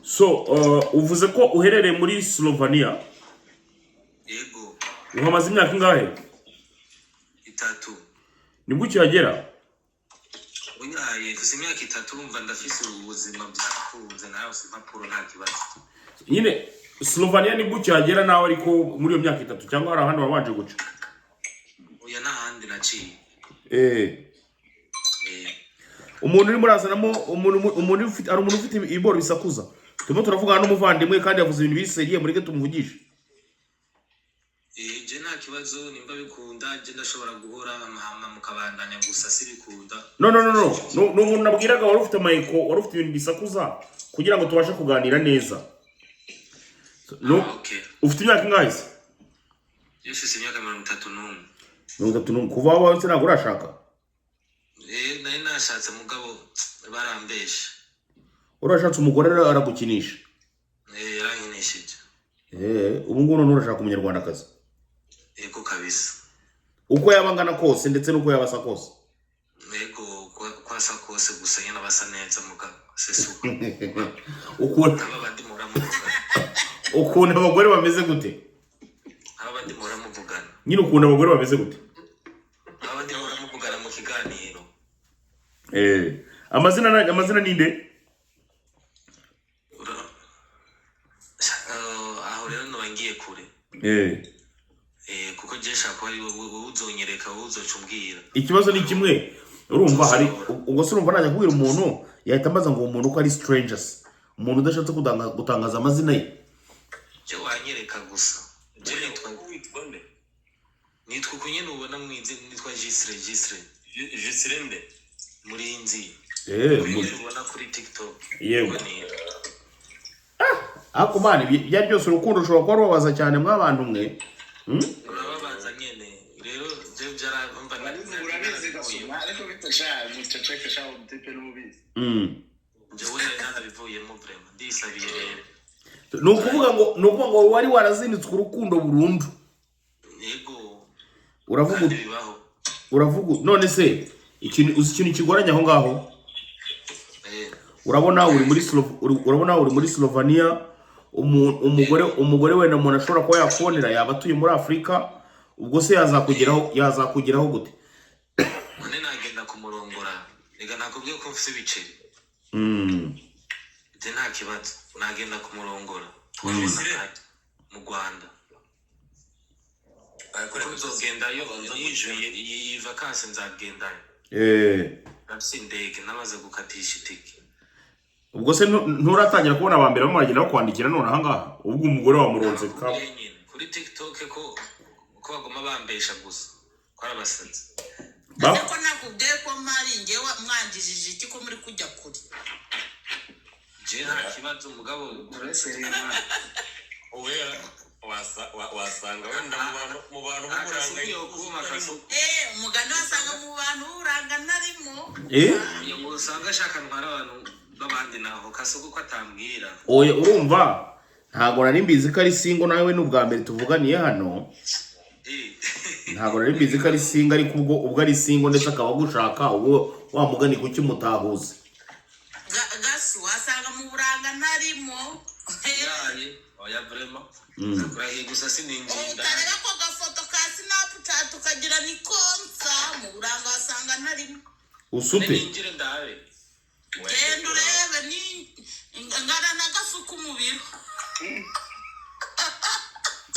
So uvuze ko uherereye muri Slovania. Yego. Uhamaze imyaka ingahe? 3. Nibwo ukihagera? Unyaye mfise imyaka 3 urumva ndafise ubuzima byakunze nayo simpapuro nta kibazo. Nyine Slovania nibwo ukihagera nawe ariko muri iyo myaka 3 cyangwa hari ahandi wabanje guca? Oya nahandi naciye. Umuntu uri murazanamo umuntu ufite iboro bisakuza. Turimo turavugana n'umuvandimwe kandi yavuze ibintu biseriye mureke tumuvugishe. Je nta kibazo nimba bikunda je ndashobora guhora amahama mukabandanya gusa sibikunda. No umuntu nabwiraga wari ufite mayiko wari ufite ibintu bisakuza kugira ngo tubashe kuganira neza. Okay. Ufite imyaka ingahe se? Yefise imyaka 31. 31 kuva wawe ntabwo urashaka? Nari nashatse mugabo barambeshe. Urashatse umugore aragukinisha? Yarankinishije. Ubu ngubu nurashaka umunyarwandakazi? Yego kabisa. Uko yabangana kose ndetse nuko yabasa kose? Yego kwasa kose gusa nyina basa neza mugabo sesuka. Ukunda abagore bameze gute? Abandi muramuvugana. Nyine ukunda abagore bameze gute? Abandi muramuvugana mu kiganiro. Amazina ninde? Aho rero ngiye kure. Kuko jesha ko ari uzonyereka uzocumbwira. Ikibazo ni kimwe. Urumva hari ubwo se urumva najya kubwira umuntu yahita amaza ngo umuntu ko ari strangers. Umuntu udashatse gutangaza amazina ye. Je wanyereka gusa. Je nitwa kunyene ubona mwize nitwa Gisre mbe muri nzi. Ubona kuri TikTok. Yego. Ako mani bya byose urukundo ushobora kuba rubabaza cyane mw'abantu mwe. Urababaza nyene. Rero je byaramba narize gusoma ariko bitashaje muceceke shaho mutipe n'ubizi. Je wene narabivuyemo vraiment ndisabiye rero. Nukuvuga ngo wari warazinditswe urukundo burundu. Yego. Uravuga none se ikintu kigoranya aho ngaho? Urabona uri muri Slovania umugore wenda umuntu ashobora kuba yakubonera yaba atuye muri Afrika ubwo se yazakugeraho gute? None nagenda kumurongora ega nakubwiye ko mfise ibiceri. Je nta kibazo nagenda kumurongora mu Rwanda. Ariko nzogenda yo nijuye iyi vacances nzagendayo. Nafise indege namaze gukatisha itike. Ubwo se nturatangira kubona abambere bamuragenda bakwandikira none aha ngaha ubwo umugore wamuronze ka kuri TikTok ko bagoma bambesha gusa ko arabasazi. Ko nakubwiye ko mari ngewe mwanjijije iki ko muri kujya kuri. Je nta kibazo mugabo tureserera. Wasanga wenda mu bantu b'uranga umugani wasanga mu bantu b'uranga narimo. Ngo usanga ashaka ntwara abantu babandi naho kasuko ko atambwira. Oye urumva ntago nari mbizi ko ari singo nawe n'ubwa mbere tuvuganiye hano. Ntago nari mbizi ko ari singo ariko ubwo ari singo ndetse akaba gushaka ubwo wamugani kuki mutahuze. Gasu wasanga mu buranga narimo. Oya vraiment. Kurahiye gusa sininjinda. Kareba ko gafoto ka Snapchat tukagira ni konsa mu buranga wasanga narimo. Usute. Ninjire ndabe. Genda urebe ni ngana nagasuka umubiri.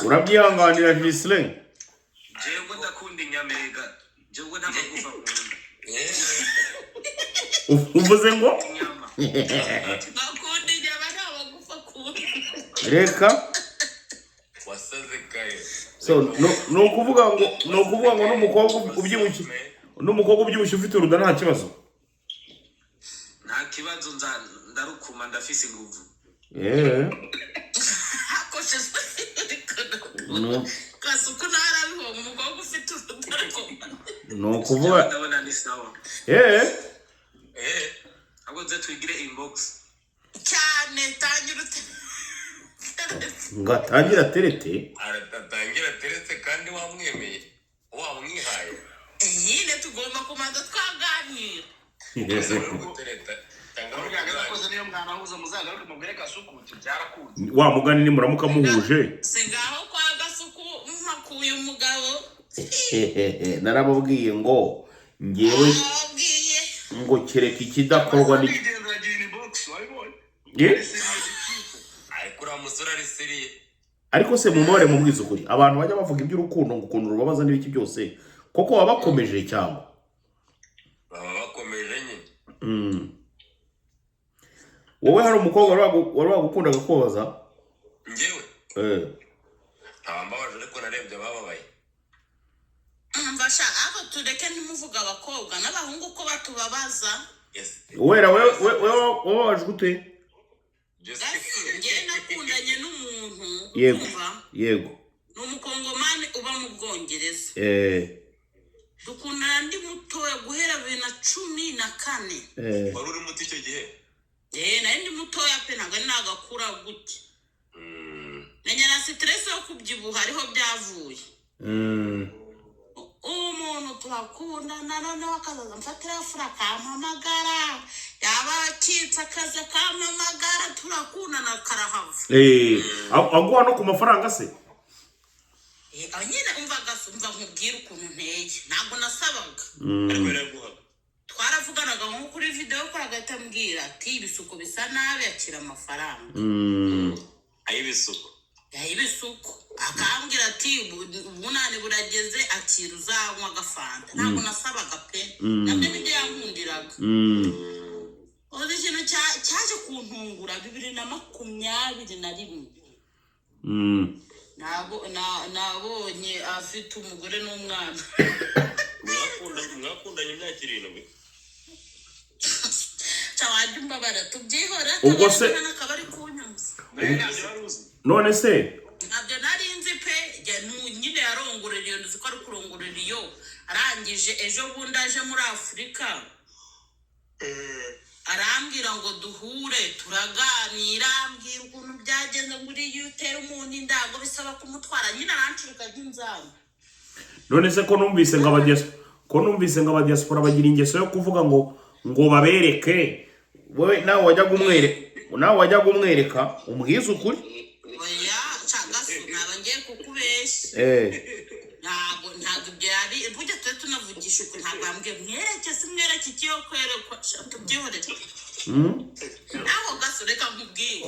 Urabyihanganira Gisle? Jewe ndakunda inyamega. Jewe ntamagufa kunda. Uvuze ngo? Bakunda inyama ntabagufa kunda. Reka. Wasaze kaye. So nukuvuga ngo n'umukobwa ubyibushye ufite uruda nta kibazo. Nta kibazo ndarukuma ndafise inguvu. Kasuku narabiho umukobwa ufite uruda. Nukuvuga ndabona ni sawa. Abo twigire inbox. Cyane tangira ngatangira terete. Aratangira terete kandi wamwemeye. Wamwihaye. Nyine tugomba kumanza twaganira. wa mugani ni muramuka muhuje singaho kwa gasuku mpakuye umugabo narababwiye ngo ngewe ngo kereka ikidakorwa ni ariko se mumore mubwiza ukuri abantu bajya bavuga iby'urukundo ngo ukuntu rubabaza n'ibiki byose koko baba bakomeje cyangwa baba bakomeje nyine wowe hari umukobwa wari wagukundaga koza njyewe ntabambabaje ariko narebye abababaye mbasha ako tureke ntimuvuga abakobwa n'abahungu ko batubabaza wera wewe wababajwe ute njye nakundanye n'umuntu yego ni umukongomani uba mu Bwongereza dukundana ndi mutoya guhera 2014 wari uri muto icyo gihe nari ndi mutoya pe ntabwo nagakura gute nenya na stress yo kubyibuha ariho byavuye umuntu turakundana noneho akazaza mfatira fura akampamagara yaba akitse akazi akampamagara turakundana karahava aguha no ku mafaranga se nyine umva nkubwira ukuntu nteye ntabwo nasabaga twaravuganaga nko kuri video ko agahita ambwira ati ibisuko bisa nabi akira amafaranga ayibisuko akambwira ati ubunani burageze akira uzanywa agafanta ntabwo nasabaga pe nabyo nibyo yankundiraga uzi ikintu cyaje kuntungura 2021 nabonye afite umugore n'umwana mwakundanye imyaka 7 cyawajya mbabara tubyihora ubwo se akabari kunyuza none se ntabyo nari nzi pe nyine yarongorera iyo nzi ko ari kurongorera iyo arangije ejo bundi aje muri Afurika arambwira ngo duhure turaganira ambwira ukuntu byagenze muri utera umuntu indago bisaba kumutwara nyine arancurika nk'inzamba none se ko numvise ngo abadiaspora bagira ingeso yo kuvuga ngo babereke wowe nawe wajya kumwereka umuhiza ukuri oya cyangase naba ngiye kukubeshya ntabwo byari burya twe tunavugisha uko ntabwo ambwiye mwereke ikiyo kwerekwa tubyihorere naho gaso reka nkubwiye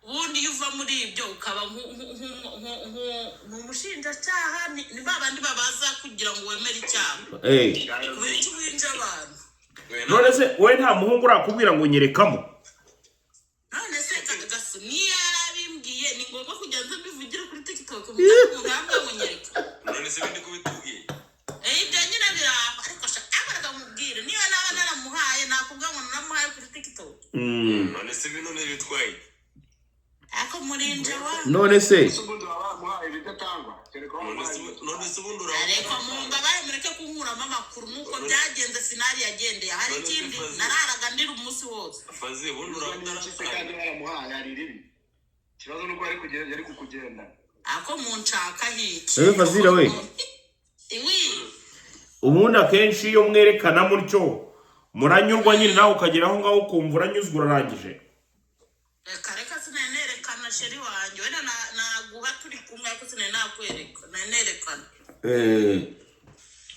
ubundi iyo uva muri ibyo ukaba nk'umushinjacyaha ni babandi babaza kugira ngo wemere icyaha kubera icyo winja abantu none se wowe nta muhungu urakubwira ngo nyerekamo none se gaso niyo yarabimbwiye ni ngombwa kujya nza mbivugire kuri TikTok mugamba ngo nyereka none se bindi kubitubwiye ibyo nyine biraho ariko akaraga mubwire niyo naba naramuhaye nakubwa ngo naramuhaye kuri TikTok none se bino bitwaye ako murinja wa none se ariko mumbabaye mureke kunkuramo amakuru nuko byagenze finali yagendeye hari ikindi nararaga ndira umunsi wose faze ubundi kandi baramuhaye ari ribi kibazo nuko yari kukugenda ako munshaka hiki ewe fazira we ubundi akenshi iyo mwerekana mutyo muranyurwa nyine nawe ukagera aho ngaho ukumva uranyuzwa urarangije reka sinenerekana sheri wanjye wenda naguha turi kumwe ariko sinenakwereka nenerekana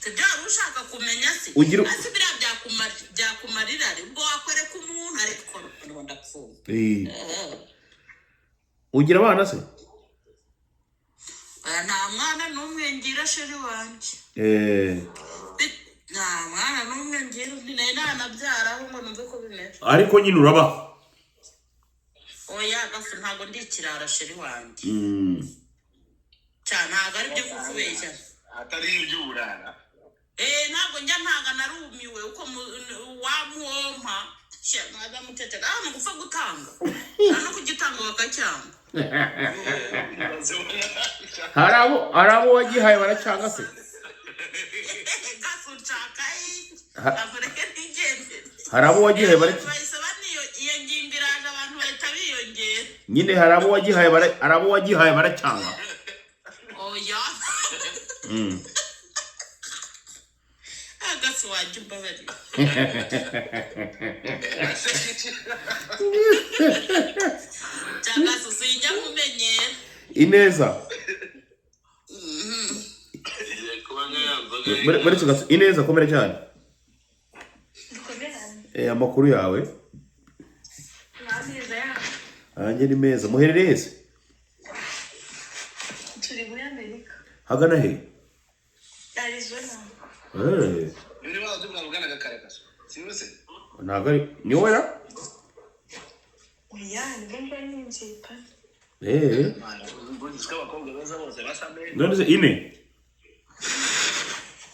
tibyo wari ushaka kumenya si asi biriya byakumarira ubwo wakwereka umuntu ariko ndapfuye ugira abana se nta mwana n'umwe ngira sheri wanjye nta mwana n'umwe ngira nanabyaraho ngo numve ko bimeze ariko nyine urabaho oya gafu ntabwo ndi ikirara sheri wanjye cyane ntabwo ari byo kukubeshya atari iby'uburara ntabwo njya ntaga narumiwe uko wamuwompa mwaza mutetera ni gupfa gutanga no kugitanga bakacyanga hari abo wagihaye baracanga se gafu nshaka ntabwo ntigendere hari abo wagihaye baracanga iyo ngingo iraje abantu bahita biyongera nyine hari abo wagihaye baracanga oya si wajya umbabarira cyangwa se usijya kumenyera Ineza Ineza komera cyane amakuru yawe anjye ni meza muherereye se turi muri Amerika hagana he Arizona Ni wao tunavugana gakarekaso. Siwese. Nagari ni wowe ra oya ndumva ninzipa Mbona abakobwa beza bose basame. none se ine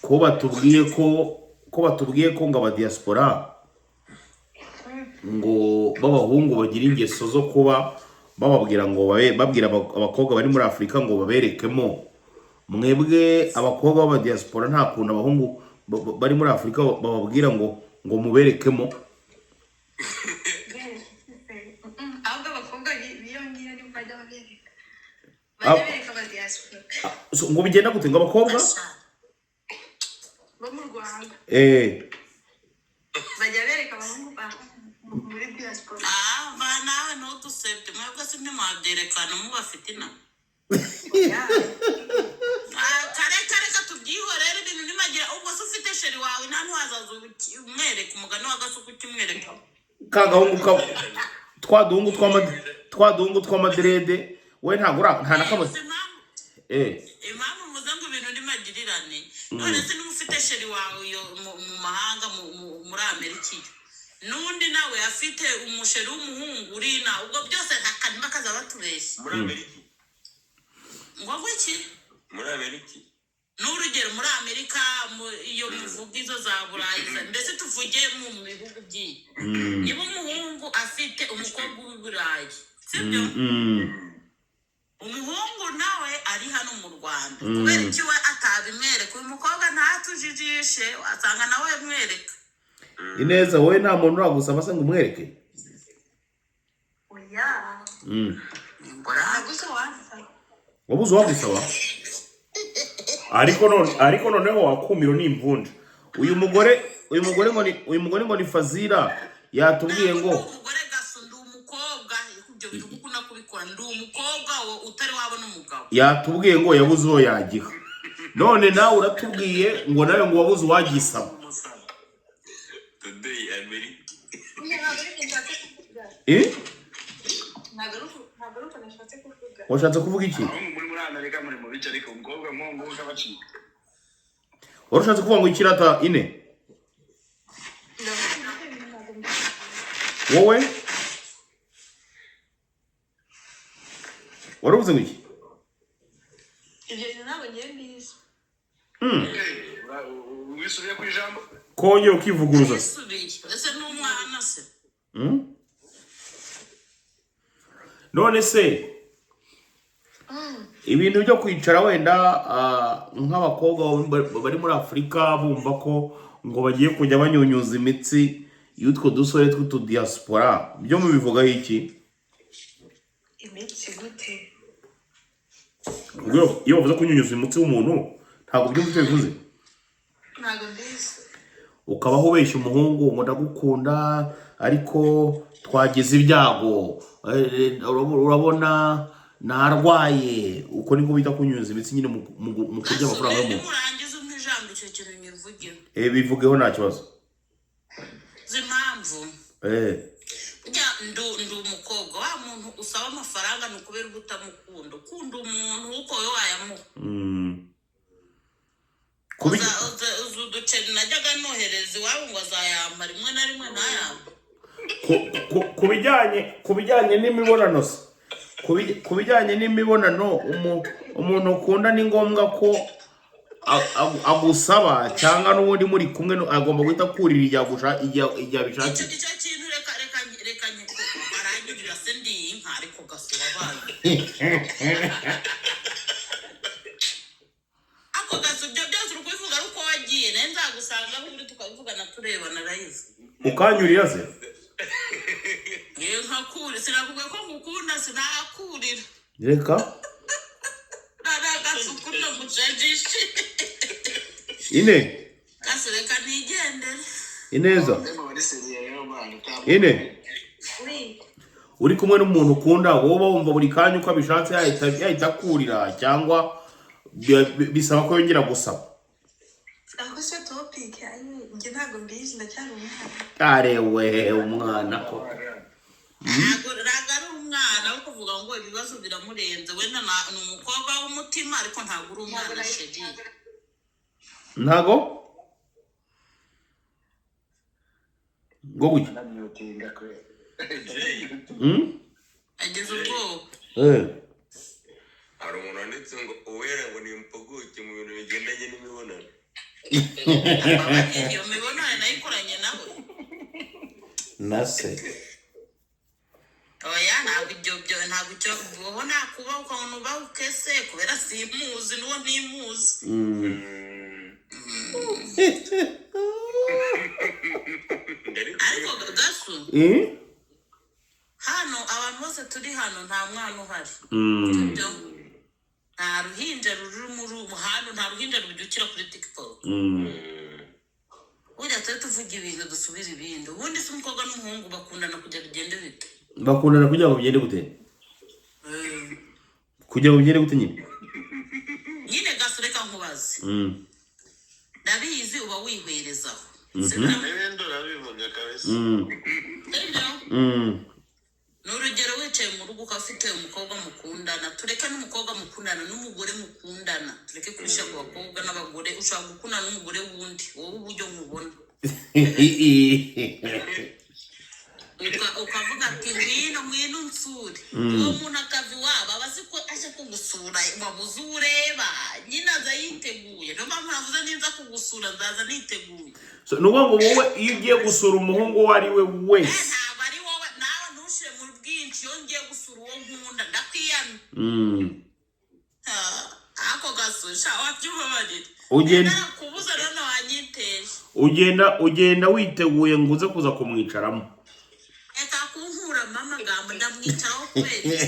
ko batubwiye ko ngo aba diaspora ngo babahungu bagira ingeso zo kuba bababwira ngo babwira abakobwa bari muri Afrika ngo baberekemo mwebwe abakobwa b'aba diaspora nta kuntu abahungu bari muri Afrika bababwira ngo muberekemo ahubwo abakobwa biyongera ni bajya babereka aba diaspora ngo bigenda gute ngo abakobwa bo mu Rwanda bajya bereka abahungu muri diaspora nawe ntudusebye mwebwe si ntimwabyerekana mubafite inama kare tubyihorere ibintu nimagira ubwo se ufite sheri wawe nta ntiwazaza umwereka umugani w'agasuku ukimwereka kagahungu twaduhungu tw'amaderede we ntabwo nta nakamwe impamvu muze ngo ibintu nimagirirane none se niba ufite sheri wawe mu mahanga muri Amerika n'undi nawe afite umusheri w'umuhungu urina ubwo byose ntakanima kaza batubeshya muri Amerika ngo iki muri Amerika n'urugero muri Amerika iyo muvuga izo za Burayi mbese tuvuge mu bihugu by'iyi niba umuhungu afite umukobwa w'i Burayi sibyo umuhungu nawe ari hano mu Rwanda kubera iki we atabimwereka uyu mukobwa ntatujijishe wasanga nawe mwereka Ineza wowe nta muntu uragusaba se ngo umwereke oya naguze wansaba wabuze wagusaba ariko noneho wakumiro n'imvunja uyu mugore ngo ni Fazira yatubwiye ngo umugore gasunda umukobwa ibyo bintu kuko nakubikora ndi umukobwa utari wabona umugabo yatubwiye ngo yabuze uwo yagiha none nawe uratubwiye ngo nawe ngo wabuze wagisaba today America nagaruka nashatse kuvuga washatse kuvuga iki Muri Amerika muri mu bice ariko umukobwa nkongo ukabacika. warushatse kuvuga ngo ikirata ine wowe waruvuze ngo iki ibyo bintu ntabwo ngiye mbizi Wisubiye ku ijambo. kongera ukivuguruza ese n'umwana se none se ibintu byo kwicara wenda nk'abakobwa bari muri Afrika bumva ko ngo bagiye kujya banyunyuza imitsi y'utwo dusore tw'utu diaspora byo mubivugaho iki imitsi gute iyo bavuze kunyunyuza imitsi w'umuntu ntabwo byumva icyo bivuze ntabwo mbizi ukabaho ubeshya umuhungu ngo ndagukunda ariko twagize ibyago urabona narwaye uko niko bita kunyunyuza imitsi nyine mu kurya amafaranga y'umuntu murangiza umwijambo icyo kintu nyivugira bivugeho nta kibazo z'impamvu ndi umukobwa wa muntu usaba amafaranga ni ukubera uba utamukunda ukunda umuntu uko we wayamuha uzi uduceri najyaga nohereza iwabo ngo azayamba rimwe na rimwe ntayamba ku bijyanye n'imibonano se ku bijyanye n'imibonano umuntu ukunda ni ngombwa ko agusaba cyangwa n'ubundi muri kumwe agomba guhita akurira igihe abishakiye icyo kintu reka arangirira se ndi inka ariko gasuba abana ako gasu ibyo byose uri kubivuga ari uko wagiye nawe nzagusanga aho uri tukabivugana turebana live ukanyurira se nkakure sinakubwiye ko ngukunda sinakurira reka nagasuku ndagujajishe ine gasureka nigendere. Ineza. Ndemo bari seriye rero bana. Ine. Oui. Uri kumwe n'umuntu ukunda wowe wumva buri kanya uko abishatse yahita kurira cyangwa bisaba ko yongera gusaba. Ako se topic ayi nge ntago mbizi ndacyari umwana. Arewe umwana ko. Ntago ari umwana wo kuvuga ngo ibibazo biramurenze wenda ni umukobwa w'umutima ariko ntago uri umwana shedi. Ntago? Goguki. Namyotinga kwe. Ageze ubwoba. Hari umuntu wanditse ngo uwera ngo ni impuguke mu bintu bigendanye n'imibonano. Iyo mibonano nayikoranye nawe. Nase. Oya ntabwo icyo ubona kuba ukabona uba ukese kubera simuzi n'uwo ntimuzi. Ariko gasu hano abantu bose turi hano nta mwana uhari. Nta ruhinja ruri muri hano nta ruhinja rubyukira kuri TikTok. Ujya tuvuga ibintu dusubira ibindi. Ubundi se umukobwa n'umuhungu bakundana kujya bigende bite? Bakundana kugira ngo bigende gute? Kugira ngo bigende gute nyine? Nyine gasureka nkubaze. Ndabizi uba wihwerezaho. N'ibindi urabivuga kabisa. N'urugero wicaye mu rugo ukafite umukobwa mukundana tureke n'umukobwa mukundana n'umugore mukundana tureke kubisha ku bakobwa n'abagore ushaka gukundana n'umugore wundi wowe uburyo nkubona. Ukavuga ati ngwino nsure uwo muntu akavi waba abazi ko aje kugusura wabuze ureba nyine aza yiteguye niyo mpamvu navuze ninza kugusura nzaza niteguye. Nuko ngo wowe iyo ugiye gusura umuhungu uwo ari we wese ntabwo ari wowe nawe ntushire mu bwinshi iyo ngiye gusura uwo nkunda ndakwiyamye. Ako gasusha wabyubabarira ugenda kubuza none wanyiteje ugenda witeguye ngo uze kuza kumwicaramo. Eka kunkura mama gambo ndamwicaraho kubera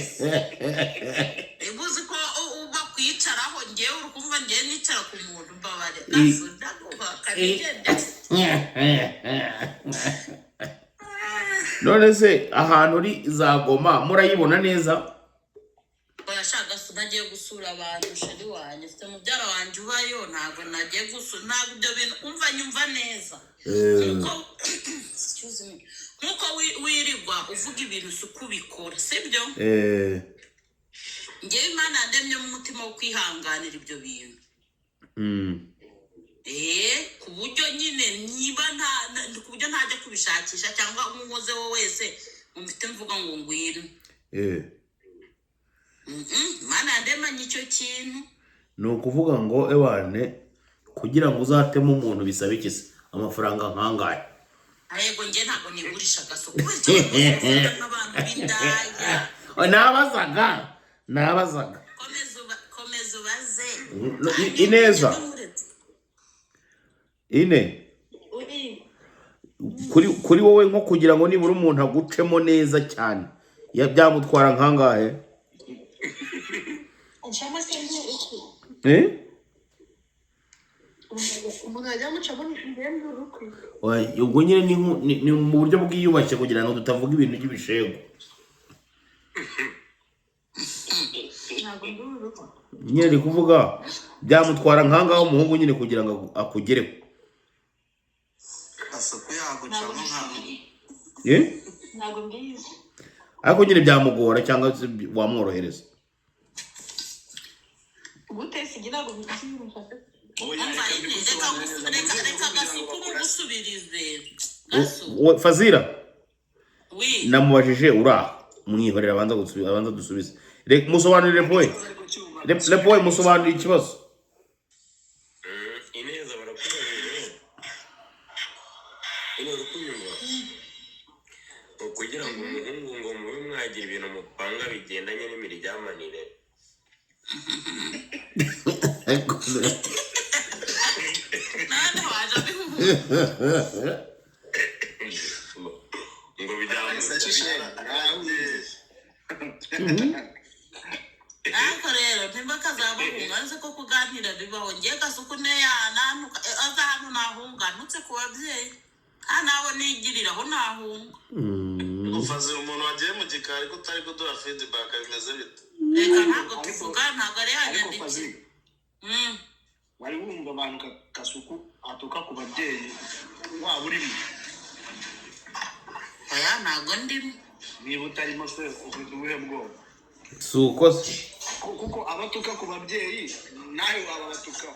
ibuzi ko uba kwicaraho ngewe urukumva ngewe nicara ku muntu mbabare gasunda kuba kabigende. None se ahantu uri Zagoma murayibona neza? Urashaka se nagiye gusura abantu sheri wanjye mfite mubyara wanjye ubayo ntabwo nagiye gusura ntabwo ibyo bintu umva nyumva neza. Nkuko wirirwa uvuga ibintu uko ubikora sibyo? Ngewe Imana yandemye mu mutima wo kwihanganira ibyo bintu. Ku buryo nyine niba ku buryo ntajya kubishakisha cyangwa umuhoze wo wese mufite mvuga ngo ngwino. Imana yandemanye icyo kintu. Ni ukuvuga ngo ewane kugira ngo uzatemo umuntu bisaba iki se? Amafaranga nkangahe? Yego nge ntabwo nigurisha gasoko n'abantu b'indaya. Nabazaga. Komeza ubaze. Ineza. Ine. Kuri wowe nko kugira ngo nibura umuntu agucemo neza cyane. Byamutwara nkangahe? Nshama sendi iki? Umuntu ajya mucamo ndende urukwi. Ubwo nyine ni mu buryo bwiyubashye kugira ngo tutavuga ibintu by'ibishego. Ntabwo ndi urukwi. Nyine ndi kuvuga byamutwara nkangaho umuhungu nyine kugira ngo akugereho. Asoko yagucamo ntabwo. Ntabwo mbizi. Ariko nyine byamugora cyangwa wamworohereza. Gute sigira ngo bikiri reka gasuku mugusubirize. Fazira. Namubajije uraha mwihorera abanza dusubize. Musobanurire poe. Lepoe musobanurire ikibazo. Ineza barakubwira. Urukunyuma. Kugira ngo umuhungu ngo mube mwagira ibintu mupanga bigendanye n'imiryamanire. ariko rero ntimba kazabahunga nzi ko kuganira bibaho ngiye gasuku ne yananuka aza hano nahunga ntutse ku babyeyi nawe nigiriraho nahunga ufaze umuntu wagiye mu gikari ko utari kuduha feedback bimeze bite reka ntabwo tuvuga ntabwo ari yanyandikiye wari wumva abantu kasuku atuka ku babyeyi waba urimo oya ntabwo ndimo niba utarimo se ufite ubuhe bwoba si uko se kuko abatuka ku babyeyi nawe waba batukaho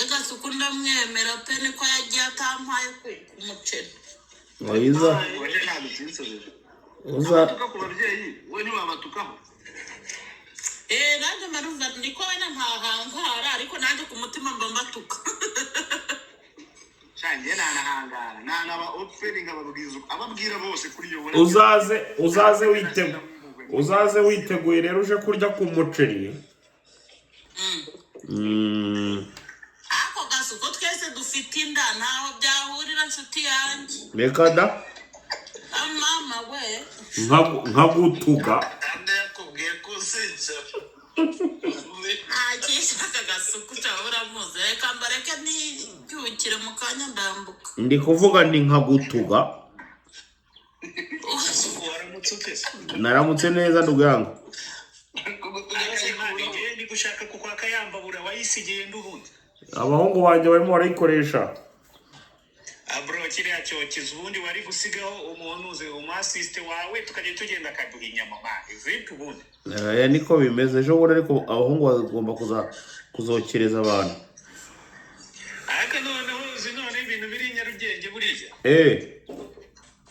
gasuku ndamwemera pe niko yagiye atampaye ku muceri wiza waje ntabwo kinsobeje uza abatuka ku babyeyi we ntiwabatukaho nanjye marumva niko wenda ntahangara ariko nanjye ku mutima mba mbatuka shangiye nanahangara nanaba opferi nkababwiza ababwira bose kuri yo uzaze witeguye rero uje kurya ku muceri ako gasuko twese dufite inda ntaho byahurira nshuti yanjye reka da mama we nkagutuga kandi yakubwiye ko uzica akishaka gasuku cyahura muze reka mbareke nibyukire mu kanya ndambuka ndi kuvuga ndi nkagutuga waramutse utese naramutse neza ndugango ndi gushaka kukwaka yambabura wayisigiye ndubundi abahungu banjye barimo barayikoresha bro kiriya cyokezo ubundi wari gusigaho umuntu uze umasiste wawe tukajya tugenda akaduha inyama vipi ubundi niko bimeze ejo bundi ariko abahungu bagomba kuzokereza abantu ariko noneho uzi none ibintu biri Nyarugenge buriya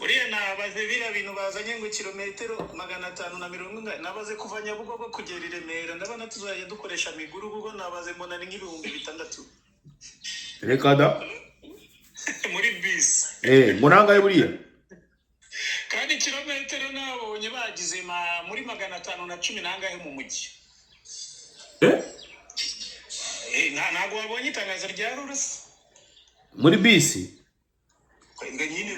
uriya nabaze biriya bintu bazanye ngo kilometero 540 nabaze kuva Nyabugogo kugera i Remera ndabona tuzajya dukoresha miguru kuko nabaze mbona ni nk'ibihumbi 6 reka da muri bisi murangaye buriya kandi kilometero nabonye bagize muri 510 nangahe mu mujyi ntabwo wabonye itangazo rya rurasi muri bisi nga nyine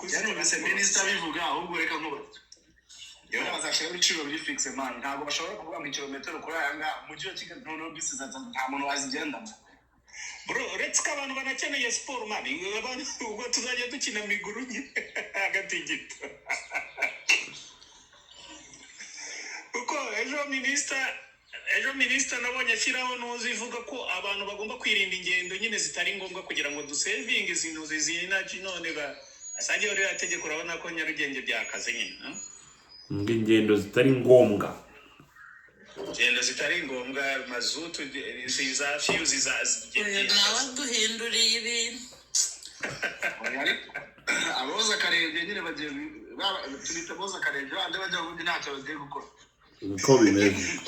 kuri minisita bivuga ahubwo reka nkuba yo bazashaka ibiciro biri fixe man ntabwo bashobora kuvuga ngo kilometero kuri aya nga mu gihe Kigali noneho bisi zaza nta muntu wazigendamo bro uretse ko abantu banakeneye siporo man ubwo tuzajya dukina miguru agatigito kuko ejo minisita nabonye ashyiraho n'uzivuga ko abantu bagomba kwirinda ingendo nyine zitari ngombwa kugira ngo dusevinge izintu zizinaji none asajye rero ategeko urabona ko Nyarugenge byakaze nyine ingendo zitari ngombwa mazutu ziza fiyu nawe duhinduriye ibintu aboza karebye nyine bagiye tubita boza karebye bande bajya ubundi ntacyo bagiye gukora niko bimeze